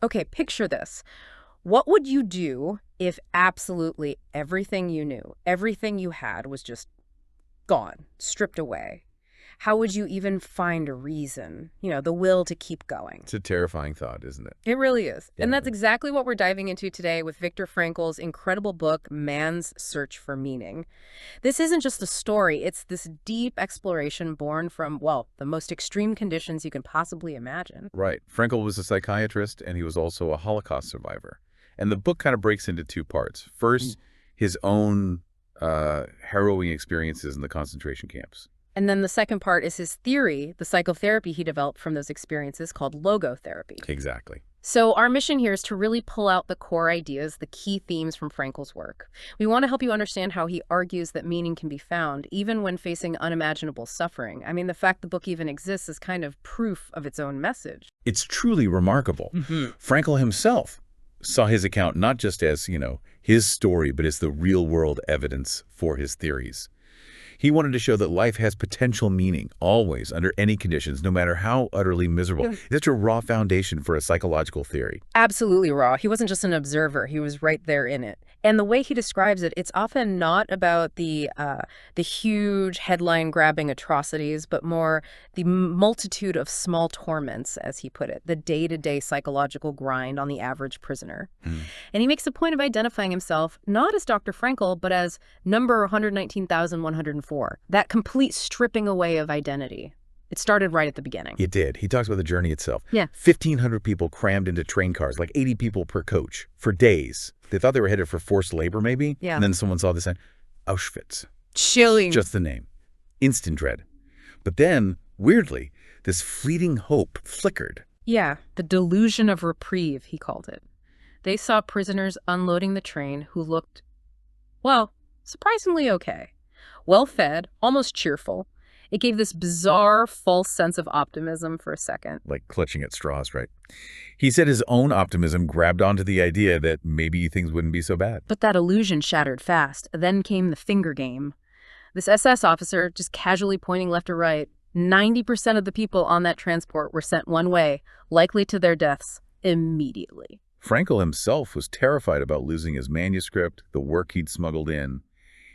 Okay, picture this. What would you do if absolutely everything you knew, everything you had was just gone, stripped away? How would you even find a reason, the will to keep going? It's a terrifying thought, isn't it? It really is. Yeah. And that's exactly what we're diving into today with Viktor Frankl's incredible book, Man's Search for Meaning. This isn't just a story, it's this deep exploration born from, well, the most extreme conditions you can possibly imagine. Right. Frankl was a psychiatrist, and he was also a Holocaust survivor. And the book kind of breaks into two parts. First, his own harrowing experiences in the concentration camps. And then the second part is his theory, the psychotherapy he developed from those experiences called logotherapy. Exactly. So our mission here is to really pull out the core ideas, the key themes from Frankl's work. We want to help you understand how he argues that meaning can be found, even when facing unimaginable suffering. I mean, the fact the book even exists is kind of proof of its own message. It's truly remarkable. Frankl himself saw his account not just as, his story, but as the real-world evidence for his theories. He wanted to show that life has potential meaning, always, under any conditions, no matter how utterly miserable. That's a raw foundation for a psychological theory. Absolutely raw. He wasn't just an observer. He was right there in it. And the way he describes it, it's often not about the huge headline-grabbing atrocities, but more the multitude of small torments, as he put it, the day-to-day psychological grind on the average prisoner. And he makes a point of identifying himself not as Dr. Frankl, but as number 119,104, that complete stripping away of identity. It started right at the beginning. It did. He talks about the journey itself. Yeah. 1,500 people crammed into train cars, like 80 people per coach, for days. They thought they were headed for forced labor, maybe? Yeah. And then someone saw the sign, Auschwitz. Chilling. Just the name. Instant dread. But then, weirdly, this fleeting hope flickered. Yeah, the delusion of reprieve, he called it. They saw prisoners unloading the train who looked, well, surprisingly okay. Well-fed, almost cheerful. It gave this bizarre, false sense of optimism for a second. Like clutching at straws, right? He said his own optimism grabbed onto the idea that maybe things wouldn't be so bad. But that illusion shattered fast. Then came the finger game. This SS officer, just casually pointing left or right, 90% of the people on that transport were sent one way, likely to their deaths, immediately. Frankl himself was terrified about losing his manuscript, the work he'd smuggled in.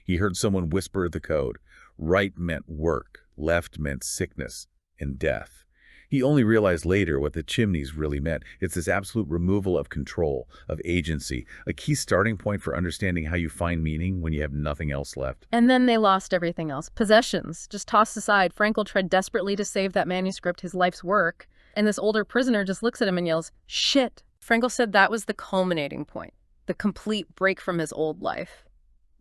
He heard someone whisper the code. Right meant work, left meant sickness and death. He only realized later what the chimneys really meant. It's this absolute removal of control, of agency, a key starting point for understanding how you find meaning when you have nothing else left. And then they lost everything else. Possessions, just tossed aside. Frankl tried desperately to save that manuscript, his life's work, and this older prisoner just looks at him and yells, "Shit." Frankl said that was the culminating point, the complete break from his old life.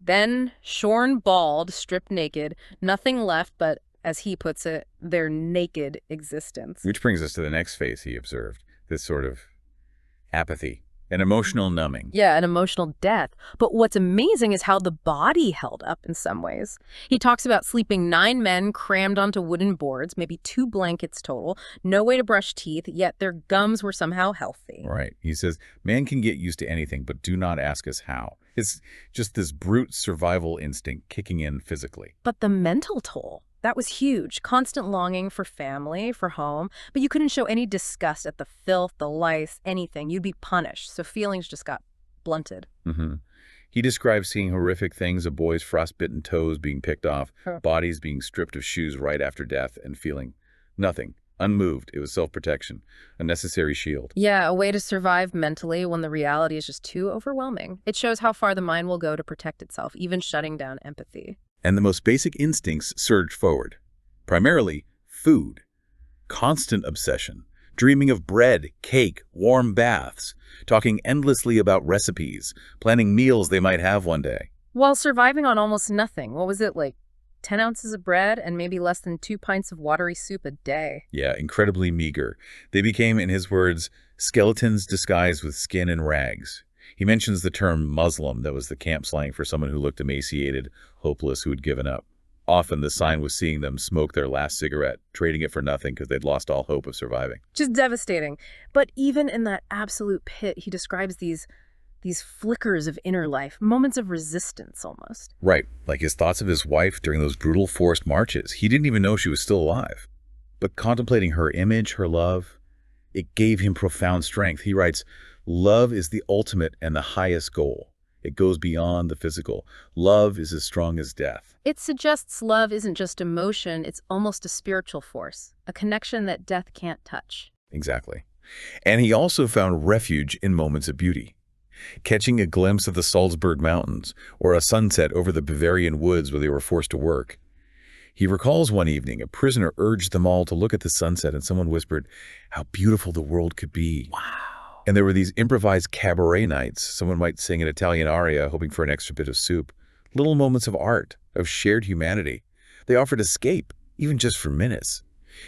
Then, shorn bald, stripped naked, nothing left but, as he puts it, their naked existence. Which brings us to the next phase, he observed, this sort of apathy, an emotional numbing. Yeah, an emotional death. But what's amazing is how the body held up in some ways. He talks about sleeping 9 men crammed onto wooden boards, maybe 2 blankets total, no way to brush teeth, yet their gums were somehow healthy. Right. He says, man can get used to anything, but do not ask us how. It's just this brute survival instinct kicking in physically. But the mental toll, that was huge. Constant longing for family, for home, but you couldn't show any disgust at the filth, the lice, anything. You'd be punished, so feelings just got blunted. He describes seeing horrific things, a boy's frostbitten toes being picked off, bodies being stripped of shoes right after death, and feeling nothing. Unmoved. It was self-protection, a necessary shield. Yeah, a way to survive mentally when the reality is just too overwhelming. It shows how far the mind will go to protect itself, even shutting down empathy. And the most basic instincts surged forward. Primarily, food. Constant obsession. Dreaming of bread, cake, warm baths. Talking endlessly about recipes. Planning meals they might have one day. While surviving on almost nothing. What was it, like 10 ounces of bread and maybe less than 2 pints of watery soup a day? Yeah, incredibly meager. They became, in his words, skeletons disguised with skin and rags. He mentions the term Muslim, that was the camp slang for someone who looked emaciated, hopeless, who had given up. Often the sign was seeing them smoke their last cigarette, trading it for nothing because they'd lost all hope of surviving. Just devastating. But even in that absolute pit, he describes these flickers of inner life, moments of resistance almost. Right, like his thoughts of his wife during those brutal forced marches. He didn't even know she was still alive. But contemplating her image, her love, It gave him profound strength. He writes, "Love is the ultimate and the highest goal. It goes beyond the physical. Love is as strong as death." It suggests love isn't just emotion, it's almost a spiritual force, a connection that death can't touch. Exactly. And he also found refuge in moments of beauty. Catching a glimpse of the Salzburg Mountains or a sunset over the Bavarian woods where they were forced to work. He recalls one evening a prisoner urged them all to look at the sunset and someone whispered, "How beautiful the world could be." Wow. And there were these improvised cabaret nights. Someone might sing an Italian aria hoping for an extra bit of soup. Little moments of art, of shared humanity. They offered escape, even just for minutes.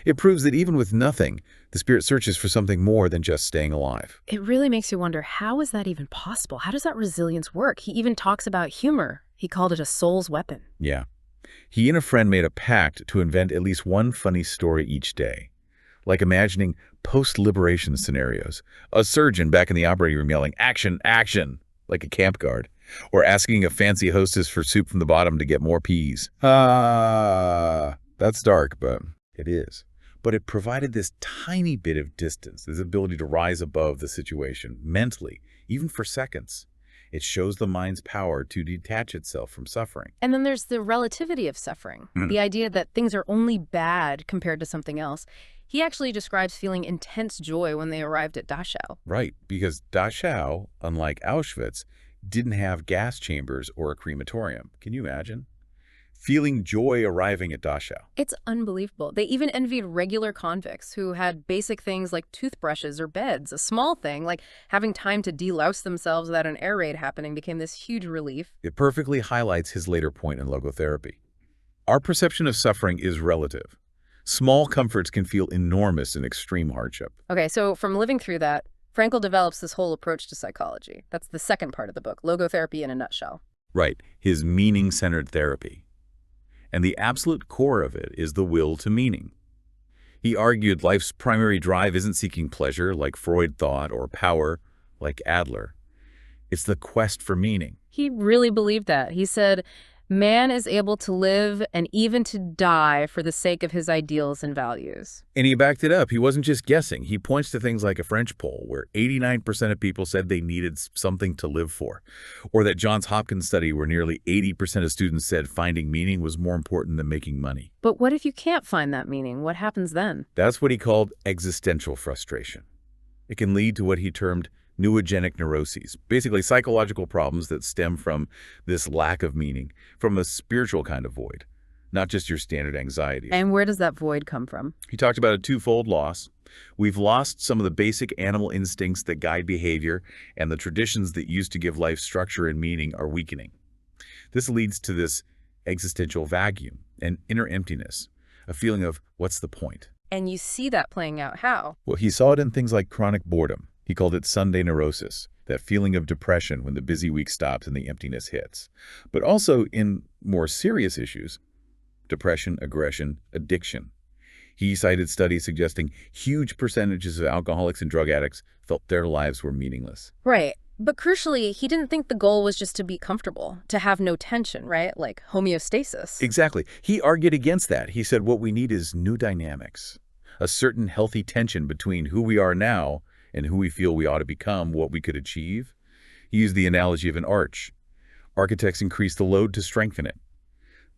It proves that even with nothing, the spirit searches for something more than just staying alive. It really makes you wonder, how is that even possible? How does that resilience work? He even talks about humor. He called it a soul's weapon. Yeah. He and a friend made a pact to invent at least one funny story each day. Like imagining post-liberation scenarios. A surgeon back in the operating room yelling, "Action, action," like a camp guard. Or asking a fancy hostess for soup from the bottom to get more peas. That's dark, but it is. But it provided this tiny bit of distance, this ability to rise above the situation, mentally, even for seconds. It shows the mind's power to detach itself from suffering. And then there's the relativity of suffering, the idea that things are only bad compared to something else. He actually describes feeling intense joy when they arrived at Dachau. Right, because Dachau, unlike Auschwitz, didn't have gas chambers or a crematorium. Can you imagine? Feeling joy arriving at Dachau. It's unbelievable. They even envied regular convicts who had basic things like toothbrushes or beds. A small thing, like having time to delouse themselves without an air raid happening, became this huge relief. It perfectly highlights his later point in logotherapy. Our perception of suffering is relative. Small comforts can feel enormous in extreme hardship. Okay, so from living through that, Frankl develops this whole approach to psychology. That's the second part of the book, Logotherapy in a nutshell. Right, his meaning-centered therapy. And the absolute core of it is the will to meaning. He argued life's primary drive isn't seeking pleasure, like Freud thought, or power, like Adler. It's the quest for meaning. He really believed that. He said, man is able to live and even to die for the sake of his ideals and values. And he backed it up. He wasn't just guessing. He points to things like a French poll where 89% of people said they needed something to live for, or that Johns Hopkins study where nearly 80% of students said finding meaning was more important than making money. But what if you can't find that meaning? What happens then? That's what he called existential frustration. It can lead to what he termed neurogenic neuroses, basically psychological problems that stem from this lack of meaning, from a spiritual kind of void, not just your standard anxiety. And where does that void come from? He talked about a twofold loss. We've lost some of the basic animal instincts that guide behavior, and the traditions that used to give life structure and meaning are weakening. This leads to this existential vacuum, an inner emptiness, a feeling of what's the point? And you see that playing out how? Well, he saw it in things like chronic boredom. He called it Sunday neurosis, that feeling of depression when the busy week stops and the emptiness hits. But also in more serious issues, depression, aggression, addiction. He cited studies suggesting huge percentages of alcoholics and drug addicts felt their lives were meaningless. Right. But crucially, he didn't think the goal was just to be comfortable, to have no tension, right? Like homeostasis. Exactly. He argued against that. He said what we need is new dynamics, a certain healthy tension between who we are now and who we feel we ought to become, what we could achieve. He used the analogy of an arch. Architects increase the load to strengthen it.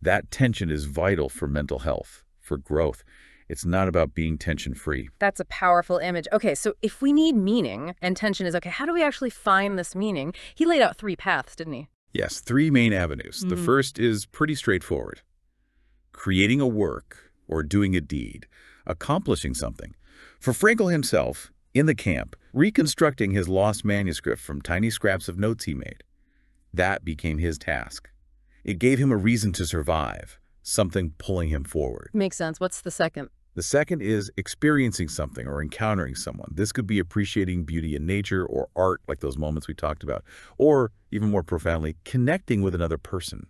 That tension is vital for mental health, for growth. It's not about being tension-free. That's a powerful image. Okay, so if we need meaning and tension is okay, how do we actually find this meaning? He laid out 3 paths, didn't he? Yes, 3 main avenues. The first is pretty straightforward. Creating a work or doing a deed, accomplishing something. For Frankl himself, in the camp, reconstructing his lost manuscript from tiny scraps of notes he made. That became his task. It gave him a reason to survive, something pulling him forward. Makes sense. What's the second? The second is experiencing something or encountering someone. This could be appreciating beauty in nature or art, like those moments we talked about, or even more profoundly, connecting with another person,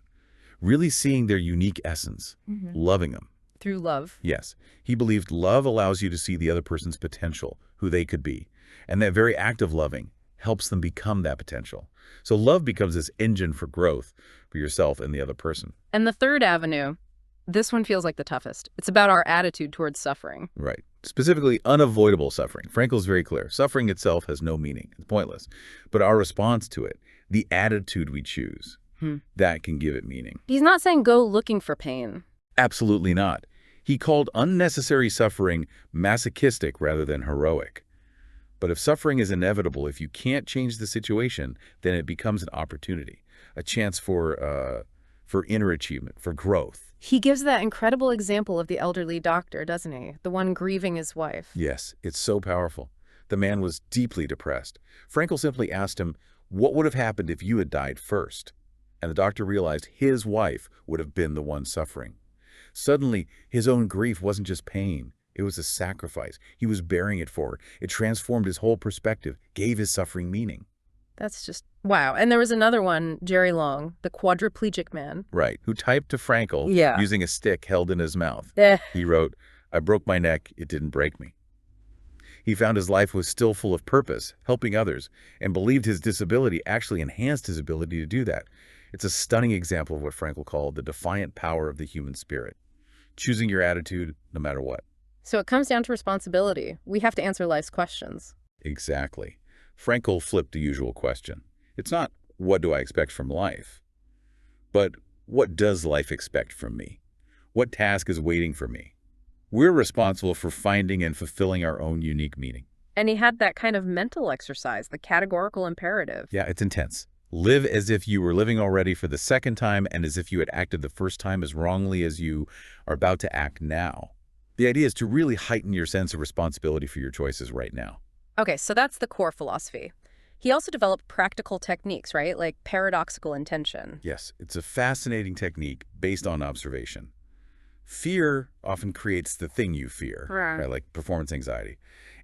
really seeing their unique essence, loving them. Through love. Yes. He believed love allows you to see the other person's potential, who they could be. And that very act of loving helps them become that potential. So love becomes this engine for growth for yourself and the other person. And the third avenue, this one feels like the toughest. It's about our attitude towards suffering. Right. specifically unavoidable suffering. Frankl's very clear. Suffering itself has no meaning. It's pointless. But our response to it, the attitude we choose, that can give it meaning. He's not saying go looking for pain. Absolutely not. He called unnecessary suffering masochistic rather than heroic. But if suffering is inevitable, if you can't change the situation, then it becomes an opportunity, a chance for inner achievement, for growth. He gives that incredible example of the elderly doctor, doesn't he? The one grieving his wife. Yes, it's so powerful. The man was deeply depressed. Frankl simply asked him, what would have happened if you had died first? And the doctor realized his wife would have been the one suffering. Suddenly, his own grief wasn't just pain. It was a sacrifice. He was bearing it for her. It transformed his whole perspective, gave his suffering meaning. That's just, wow. And there was another one, Jerry Long, the quadriplegic man. Right, who typed to Frankl using a stick held in his mouth. He wrote, I broke my neck, it didn't break me. He found his life was still full of purpose, helping others, and believed his disability actually enhanced his ability to do that. It's a stunning example of what Frankl called the defiant power of the human spirit, choosing your attitude no matter what. So it comes down to responsibility. We have to answer life's questions. Exactly. Frankl flipped the usual question. It's not, what do I expect from life? But what does life expect from me? What task is waiting for me? We're responsible for finding and fulfilling our own unique meaning. And he had that kind of mental exercise, the categorical imperative. Yeah, it's intense. Live as if you were living already for the second time and as if you had acted the first time as wrongly as you are about to act now. The idea is to really heighten your sense of responsibility for your choices right now. Okay, so that's the core philosophy. He also developed practical techniques, right? Like paradoxical intention. Yes, it's a fascinating technique based on observation. Fear often creates the thing you fear, right? Like performance anxiety.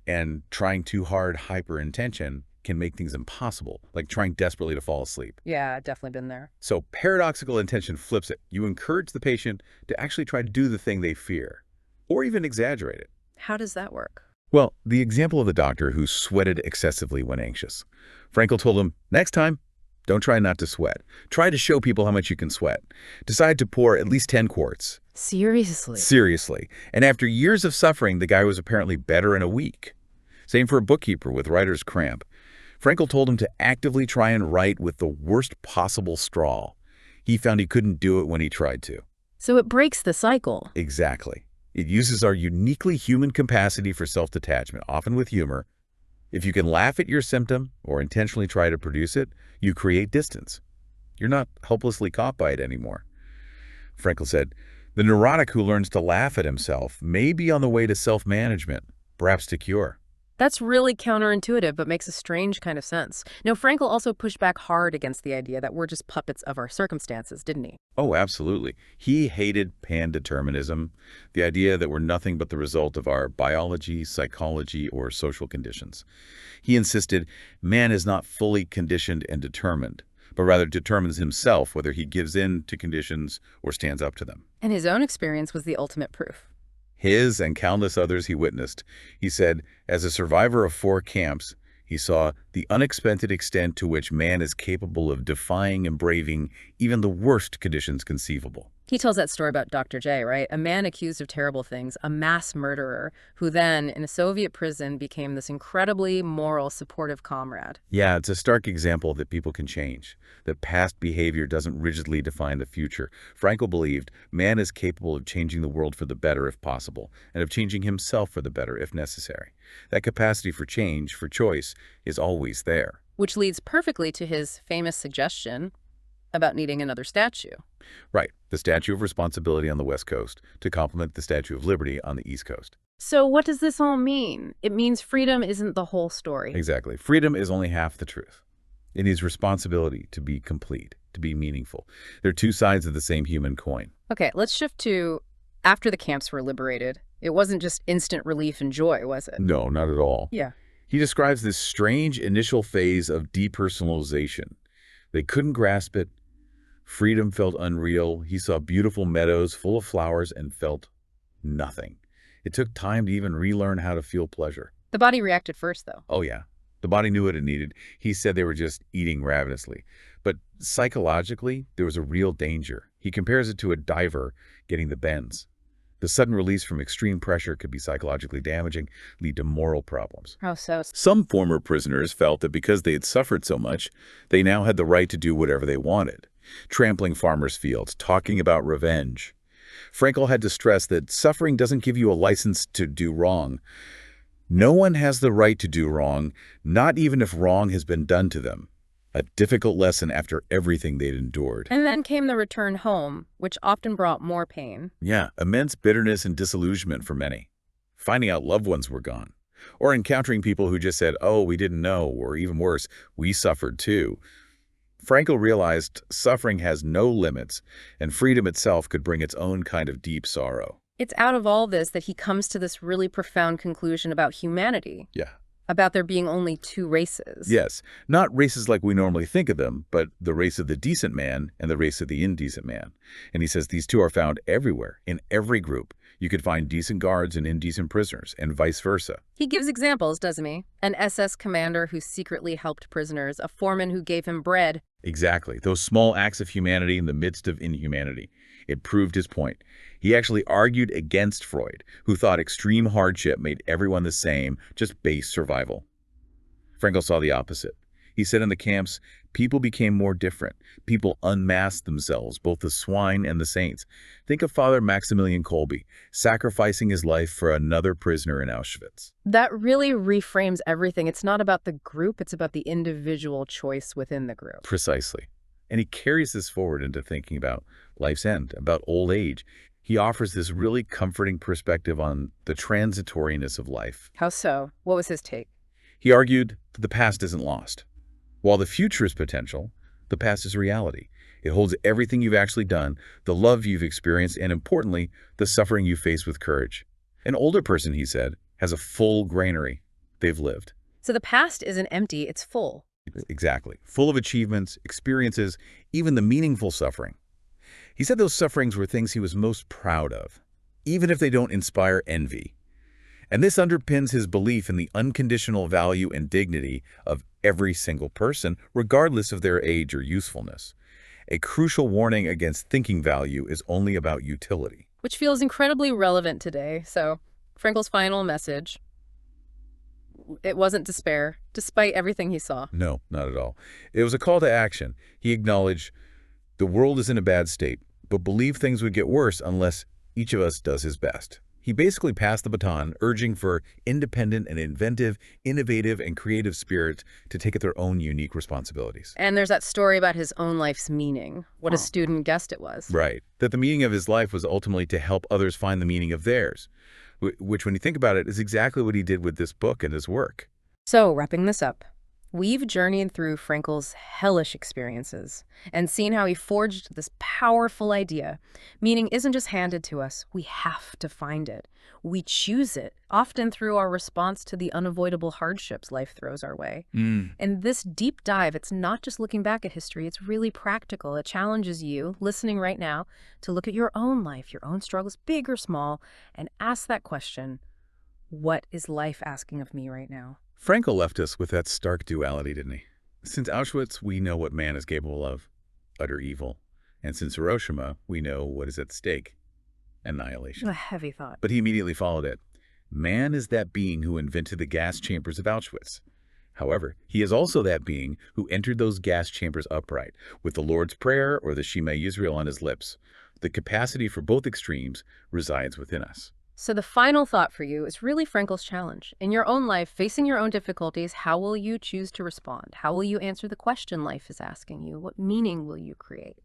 And trying too hard, hyper-intention can make things impossible, like trying desperately to fall asleep. Yeah, definitely been there. So paradoxical intention flips it. You encourage the patient to actually try to do the thing they fear, or even exaggerate it. How does that work? Well, the example of the doctor who sweated excessively when anxious. Frankl told him, next time, don't try not to sweat. Try to show people how much you can sweat. Decide to pour at least 10 quarts. Seriously? Seriously. And after years of suffering, the guy was apparently better in a week. Same for a bookkeeper with writer's cramp. Frankl told him to actively try and write with the worst possible straw. He found he couldn't do it when he tried to. So it breaks the cycle. Exactly. It uses our uniquely human capacity for self-detachment, often with humor. If you can laugh at your symptom or intentionally try to produce it, you create distance. You're not helplessly caught by it anymore. Frankl said, the neurotic who learns to laugh at himself may be on the way to self-management, perhaps to cure. That's really counterintuitive, but makes a strange kind of sense. Now, Frankl also pushed back hard against the idea that we're just puppets of our circumstances, didn't he? Oh, absolutely. He hated pandeterminism, the idea that we're nothing but the result of our biology, psychology, or social conditions. He insisted man is not fully conditioned and determined, but rather determines himself whether he gives in to conditions or stands up to them. And his own experience was the ultimate proof. His and countless others he witnessed. He said, as a survivor of 4 camps, he saw the unexpected extent to which man is capable of defying and braving even the worst conditions conceivable. He tells that story about Dr. J, right? A man accused of terrible things, a mass murderer, who then, in a Soviet prison, became this incredibly moral, supportive comrade. Yeah, it's a stark example that people can change, that past behavior doesn't rigidly define the future. Frankl believed man is capable of changing the world for the better if possible, and of changing himself for the better if necessary. That capacity for change, for choice, is always there. Which leads perfectly to his famous suggestion about needing another statue. Right, the Statue of Responsibility on the West Coast to complement the Statue of Liberty on the East Coast. So what does this all mean? It means freedom isn't the whole story. Exactly. Freedom is only half the truth. It needs responsibility to be complete, to be meaningful. They're two sides of the same human coin. Okay, let's shift to after the camps were liberated. It wasn't just instant relief and joy, was it? No, not at all. Yeah. He describes this strange initial phase of depersonalization. They couldn't grasp it. Freedom felt unreal. He saw beautiful meadows full of flowers and felt nothing. It took time to even relearn how to feel pleasure. The body reacted first, though. Oh, yeah. The body knew what it needed. He said they were just eating ravenously. But psychologically, there was a real danger. He compares it to a diver getting the bends. The sudden release from extreme pressure could be psychologically damaging, lead to moral problems. How so? Some former prisoners felt that because they had suffered so much, they now had the right to do whatever they wanted, trampling farmers' fields, talking about revenge. Frankl had to stress that suffering doesn't give you a license to do wrong. No one has the right to do wrong, not even if wrong has been done to them. A difficult lesson after everything they'd endured. And then came the return home, which often brought more pain. Yeah, immense bitterness and disillusionment for many. Finding out loved ones were gone. Or encountering people who just said, oh, we didn't know, or even worse, we suffered too. Frankl realized suffering has no limits, and freedom itself could bring its own kind of deep sorrow. It's out of all this that he comes to this really profound conclusion about humanity. Yeah. About there being only two races. Yes, not races like we normally think of them, but the race of the decent man and the race of the indecent man. And he says these two are found everywhere, in every group. You could find decent guards and indecent prisoners, and vice versa. He gives examples, doesn't he? An SS commander who secretly helped prisoners, a foreman who gave him bread. Exactly, those small acts of humanity in the midst of inhumanity. It proved his point. He actually argued against Freud, who thought extreme hardship made everyone the same, just base survival. Frankl saw the opposite. He said in the camps, people became more different. People unmasked themselves, both the swine and the saints. Think of Father Maximilian Kolbe, sacrificing his life for another prisoner in Auschwitz. That really reframes everything. It's not about the group, it's about the individual choice within the group. Precisely. And he carries this forward into thinking about life's end, about old age. He offers this really comforting perspective on the transitoriness of life. How so? What was his take? He argued that the past isn't lost. While the future is potential, the past is reality. It holds everything you've actually done, the love you've experienced, and importantly, the suffering you face with courage. An older person, he said, has a full granary. They've lived. So the past isn't empty, it's full. Exactly. Full of achievements, experiences, even the meaningful suffering. He said those sufferings were things he was most proud of, even if they don't inspire envy. And this underpins his belief in the unconditional value and dignity of every single person, regardless of their age or usefulness. A crucial warning against thinking value is only about utility. Which feels incredibly relevant today. So, Frankl's final message, it wasn't despair, despite everything he saw. No, not at all. It was a call to action. He acknowledged the world is in a bad state, but believed things would get worse unless each of us does his best. He basically passed the baton, urging for independent and inventive, innovative and creative spirits to take their own unique responsibilities. And there's that story about his own life's meaning, what a student guessed it was. Right. That the meaning of his life was ultimately to help others find the meaning of theirs, which, when you think about it, is exactly what he did with this book and his work. So, wrapping this up, we've journeyed through Frankl's hellish experiences and seen how he forged this powerful idea. Meaning isn't just handed to us. We have to find it. We choose it, often through our response to the unavoidable hardships life throws our way. And this deep dive, it's not just looking back at history, it's really practical. It challenges you, listening right now, to look at your own life, your own struggles, big or small, and ask that question, what is life asking of me right now? Frankl left us with that stark duality, didn't he? Since Auschwitz, we know what man is capable of, utter evil. And since Hiroshima, we know what is at stake, annihilation. A heavy thought. But he immediately followed it. Man is that being who invented the gas chambers of Auschwitz. However, he is also that being who entered those gas chambers upright, with the Lord's Prayer or the Shema Yisrael on his lips. The capacity for both extremes resides within us. So the final thought for you is really Frankl's challenge. In your own life, facing your own difficulties, how will you choose to respond? How will you answer the question life is asking you? What meaning will you create?